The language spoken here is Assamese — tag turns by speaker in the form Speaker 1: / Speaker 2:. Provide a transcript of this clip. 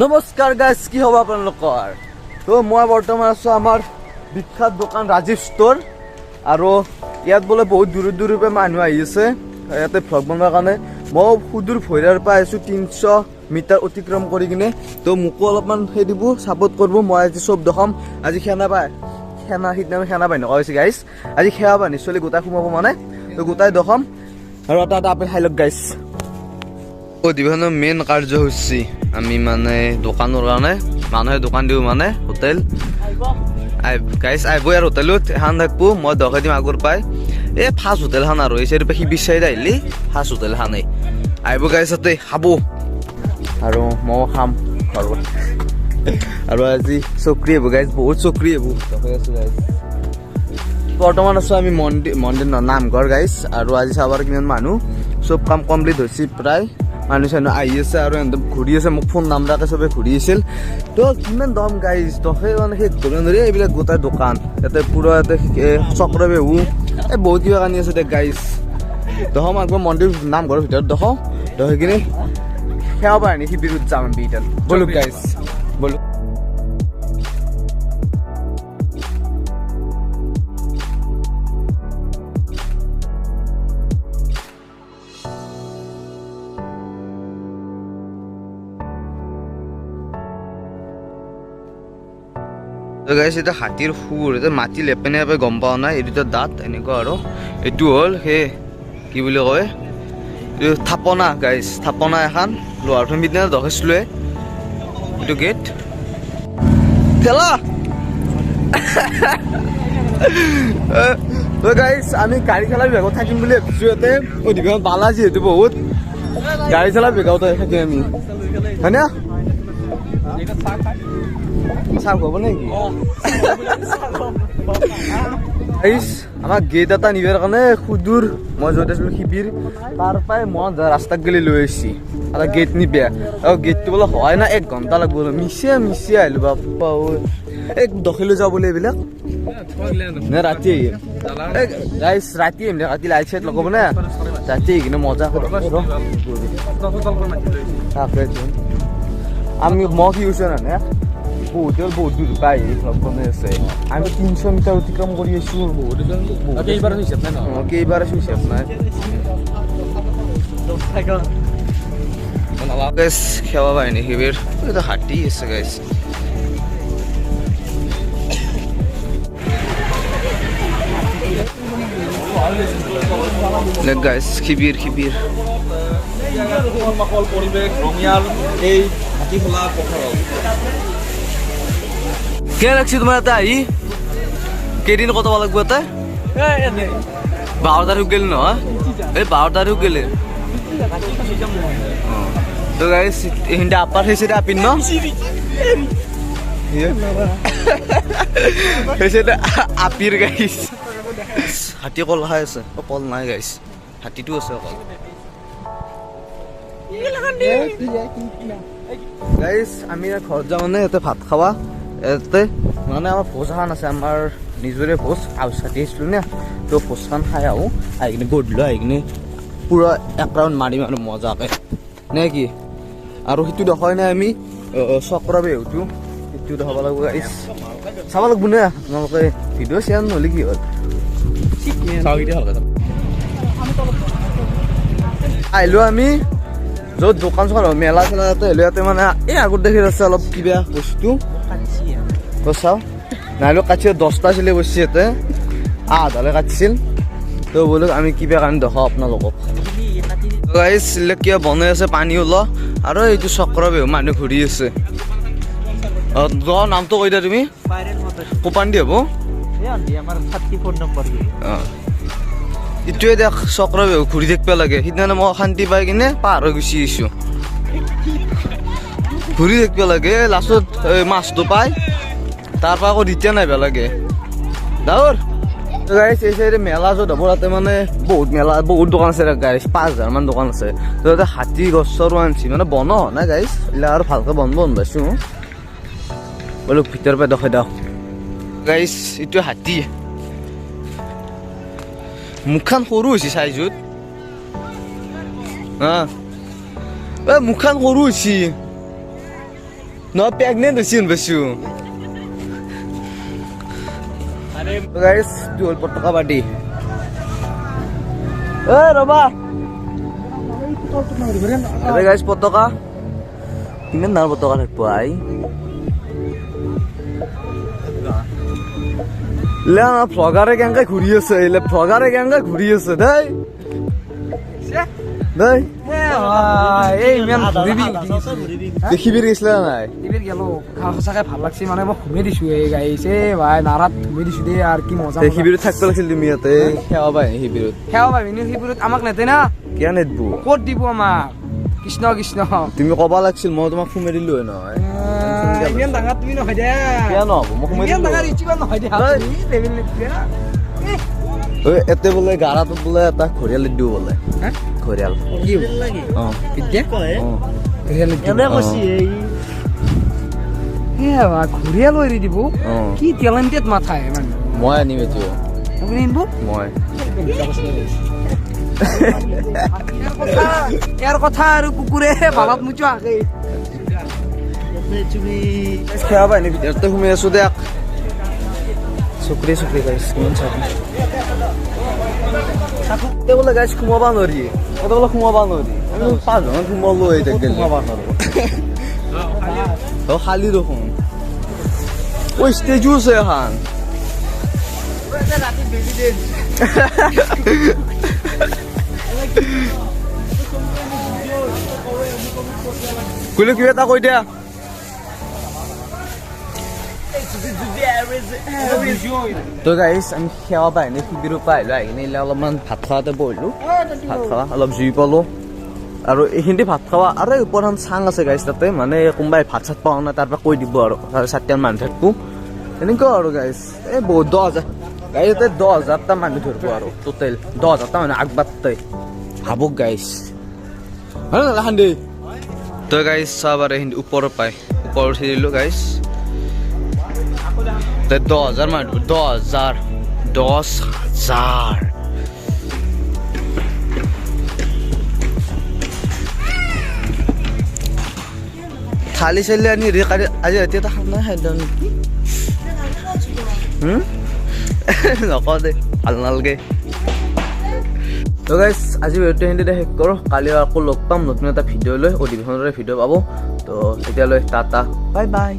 Speaker 1: নমস্কাৰ গাইজ, কি হ'ব আপোনালোকৰ? তো মই বৰ্তমান আছোঁ আমাৰ বিখ্যাত দোকান ৰাজীৱ ষ্ট'ৰ। আৰু ইয়াত বোলে বহুত দূৰৰ পৰা মানুহ আহি আছে ইয়াতে ভ্লগ বনোৱাৰ কাৰণে। মই সুদূৰ ভৈৰাৰ পৰা আহিছোঁ 300 মিটাৰ অতিক্ৰম কৰি কিনে। তো মোকো অলপমান সেই দিব, ছাপৰ্ট কৰিব। মই আজি চব দেখাম। আজি সিদিনা সেনা বাহিনী কৈছে গাইজ, আজি সেৱা বাহিনী চলি গোটাই সোমাব মানে। তো গোটাই দেখাম আৰু এটা আপেল খাই লওক গাইজ। অধিৱেশনৰ মেইন কাৰ্যসূচী আমি মানে দোকানৰ কাৰণে মানুহে দোকান দিওঁ মানে হোটেল গাইজ আহিব। আৰু হোটেলত এখন থাকবো, মই দখাই দিম আগৰ পাই। এই ফাৰ্ষ্ট হোটেলখন আৰু এই চাইড শিবিৰ চাইড আহিলি ফাৰ্ষ্ট হোটেলখনেই আহিব গাইজ। তাতে খাব আৰু ময়ো খাম ঘৰত। আৰু আজি চকৰি আহিব গাইজ, বহুত চকৰি আহিব। দখাই আছোঁ গাইজ। বৰ্তমান আছোঁ আমি মন্দিৰ নামঘৰ গাইজ। আৰু আজি চাবৰ কিমান মানুহ, চব কাম কমপ্লিট হৈছে প্ৰায়। মানুহ চানুহ আহি আছে আৰু একদম ঘূৰি আছে। মোক ফোন নাম্বাৰকে চবে ঘূৰি আছিল। তো কিমান দম গাইজ, তো সেই মানে সেই ধৰি ধৰি এইবিলাক গোটাই দোকান ইয়াতে পুৰা ইয়াতে চক্ৰ বেহু এই বহুত কিবা কানি আছে দে গাইজ। দেখাম একবাৰ মন্দিৰ নামঘৰৰ ভিতৰত দেখাওঁ। দেখি কিনে সেৱা বাহিনী শিবিৰত যাম আমি এতিয়া। বলো গাইজ বলো। গাইজ এটা হাতীৰ সুৰ, এটা মাটি লেপেনে গম পোৱা নাই। এইটো দাঁত এনেকুৱা আৰু এইটো হ'ল সেই কি বুলি কয় এইটো থাপনা গাইজ। থাপনা এখন লোহাৰ ফেমিদিনা দখাইছিলোৱে। এইটো গেট ঠেলা। গাইজ আমি গাড়ী চলা বিভাগত থাকিম বুলি ভাবিছোঁ। ইয়াতে অধিৱেশন বালা যিহেতু বহুত গাড়ী চলা বিভাগত থাকিম আমি, হয়নে? চাহ খাব নেকি? আমাৰ গেট এটা নিবৰ কাৰণে সুদূৰ মই য'ত আছিলোঁ শিবিৰ তাৰ পৰাই মই ৰাস্তাত গেলি লৈ আহিছি। আৰু গেট নিবে আৰু গেটটো বোলে হয় না 1 ঘণ্টা লাগব। মিছে আহিলোঁ বাপ্পা। এই দখিলৈ যাওঁ বোলে এইবিলাক নে ৰাতি আহিম? গাইজ ৰাতি আহিম দে, ৰাতি লাইট চাইট লগাব নে ৰাতি আহি কিনে মজা আমি মই কি কৈছোঁ জানে বহুত দূৰ পাই ভ্লগ বনাই আছে। আমি 300 মিটাৰ অতিক্ৰম কৰি আছোঁ। কেইবাৰ হিচাপ নাই। সেৱা বাহিনী শিবিৰ এটা হাতী আছে গাইজ। গাইজ শিবিৰ পৰিৱেশ ৰঙিয়াল এই হাতী খোলা পথাৰত কে লাগছি তোমাৰ এটা আহি কেইদিন কটাব লাগব? এটা 12 তাৰিখ গেল নহয়, এই 12 তাৰিখ গেলে। তো গাইজ এইখিনিতে আপাৰ হৈছে আপিন ন হৈছে আপিৰ গাইজ। হাতী কল খাই আছে, কল নাই গাইজ, হাতীটো আছে অকল। গাইজ আমি ঘৰত যাওঁ মানে ইয়াতে ভাত খাৱা। ইয়াতে মানে আমাৰ ভোজ এখন আছে, আমাৰ নিজৰে ভোজ আউচ কাটি আহিছিলোঁ নে। তো ভোজখন খাই আহোঁ, আহি কিনে গধূলি আহি কিনে পূৰা 1 ৰাউণ্ড মাৰিম আৰু মজাকে নে কি। আৰু সেইটো দেখাই নাই আমি চক্ৰ বেহুটো, সেইটো দেখাব লাগিব গাইজ। চাব লাগিব নে আপোনালোকে ভিডিঅ' শ্বেয়াৰ নহ'লে কি হ'ল। আহিলোঁ আমি য'ত দোকান চোকান মেলা চেলা ইয়াতে আহিলোঁ। ইয়াতে মানে এই আগত দেখি আছে অলপ কিবা বস্তু চাওঁ নাহিলোঁ। কাটিছিল 10টা চিলে বসছে ইয়াতে, আধালে কাটিছিল। তো বোলো আমি কিবা কাৰণে দেখাওঁ আপোনালোকক। গাইজ কিবা বনাই আছে, পানী ওলোৱা আৰু এইটো চক্ৰ বেহু মানুহ ঘূৰি আছে। নামটো কৈ দিয়া তুমি, কোপান দি হ'ব। ইটোৱে দেখ চক্ৰ বেহু ঘূৰি থাকিব লাগে। সিদিনা মই শান্তি পাই কিনে পাৰ হৈ গুচি আহিছোঁ। ঘূৰি থাকিব লাগে, লাষ্টত মাছটো পায়, তাৰ পৰা আকৌ ৰিটাৰ্ণ আহিব লাগে। ডাঙৰ গাইজ এই চাইডে মেলা য'ত হ'ব তাতে মানে বহুত দোকান আছে গাইজ, 5000 মান দোকান আছে। তো তাতে হাতী গছৰো আনছি, মানে বন হোৱা নাই গাইজ, এইবিলাক আৰু ভালকৈ বনাব পাইছোঁ। বোলো ভিতৰৰ পৰা দেখাই দিওঁ গাইজ। এইটো হাতী মুখখন সৰু হৈছে চাইজত। মুখখন সৰু হৈছে নহয় প্ৰেগনেণ্ট হৈছি পাইছোঁ গাইছ কি হ'ল পটকা পাতি ৰবা এবে গাইছ পটকা কিমান ডাঙৰ পটকা থাকব আই ফ্লগাৰে কেনেকৈ ঘূৰি আছে ফ্লগাৰে কেনেকৈ ঘূৰি আছে দেই দেই দেখিবি গৈছিলে নাই
Speaker 2: সঁচাকে ভাল লাগছে মানে মই ঘুমে দিছো এই গাইছে ভাই নাৰাত ঘুমে দিছো দেই আৰু কি মজা
Speaker 1: শিবিৰত থাকিব লাগিছিল তুমি ইয়াতে সেৱা পাই শিবিৰত
Speaker 2: শিবিৰত আমাক নেতে না
Speaker 1: কিয় নেদবো
Speaker 2: ক'ত দিব আমাক কৃষ্ণ কৃষ্ণ
Speaker 1: তুমি ক'বা লাগিছিল মই তোমাক সোমাই দিলো নহয়
Speaker 2: ইমান ডাঙৰ তুমি নহয় দে
Speaker 1: কিয় নহ'ব মই সোমাই
Speaker 2: ইমান
Speaker 1: দিলো
Speaker 2: ডাঙৰ ইচিবা নহয় দে
Speaker 1: এতে বোলে গাৰাটোত বোলে এটা ঘৰিয়াল দিওঁ বোলে ঘৰিয়াল অঁ
Speaker 2: ঘূৰিয়া লৈ দিব
Speaker 1: অঁ
Speaker 2: কি টেলেণ্টেড মাথাই মানে
Speaker 1: মই আনিম এইটো
Speaker 2: আপুনি নিব
Speaker 1: মই
Speaker 2: ইয়াৰ কথা আৰু কুকুৰে বাবাত মুচো আগে
Speaker 1: সেৱা পাই নি ভিতৰতে সোমাই আছো দে চকৰি চকৰি গাইছ কিমান চাবি এতিয়া বোলে গাইছ সোমাব নোৱাৰি এতিয়া বোলে সোমাব নোৱাৰি আমি 5 জন সোমালো এতিয়া সোমাব নোৱাৰো খালি দেখোন ঐ ষ্টেজু আছে এখন কইলে কিবা এটা কৈ দিয়া তো গাইছ আমি সেৱা পাই নে শিবিৰৰ পৰা আহিলোঁ আহি কিনে অলপমান ভাত খোৱাতে বহিলোঁ ভাত খোৱা অলপ জুই পালোঁ আৰু এইখিনি ভাত খাৱা আৰু ওপৰত এখন চাং আছে গাইছ তাতে মানে কোনোবাই ভাত চাত পাওঁ নাই তাৰ পৰা কৈ দিব আৰু 4-5 মানুহ থাকিব এনেকুৱা আৰু গাইছ এই বহুত 10,000 গাইছ ইয়াতে 10,000টা মানুহ ধৰিব আৰু টোটেল 10,000টা মানুহ আগবাৰতে ভাবক গাইছ হয় না লাখান দেই তো গাইছ চাব আৰু এইখিনি ওপৰত পায় ওপৰত উঠি দিলোঁ গাইছ 10,000 মানুহ 10,000 থালি চালি আনি আজি ৰাতি এটা খানা খাই দিওঁ নেকি নকওঁ দে ভাল নালাগে তো গাইছ আজি ভিডিঅ'টো হিন্দীতে শেষ কৰোঁ কালি আকৌ লগ পাম নতুন এটা ভিডিঅ' লৈ অধিৱেশনৰে ভিডিঅ' পাব তো তেতিয়ালৈ টাটা বাই বাই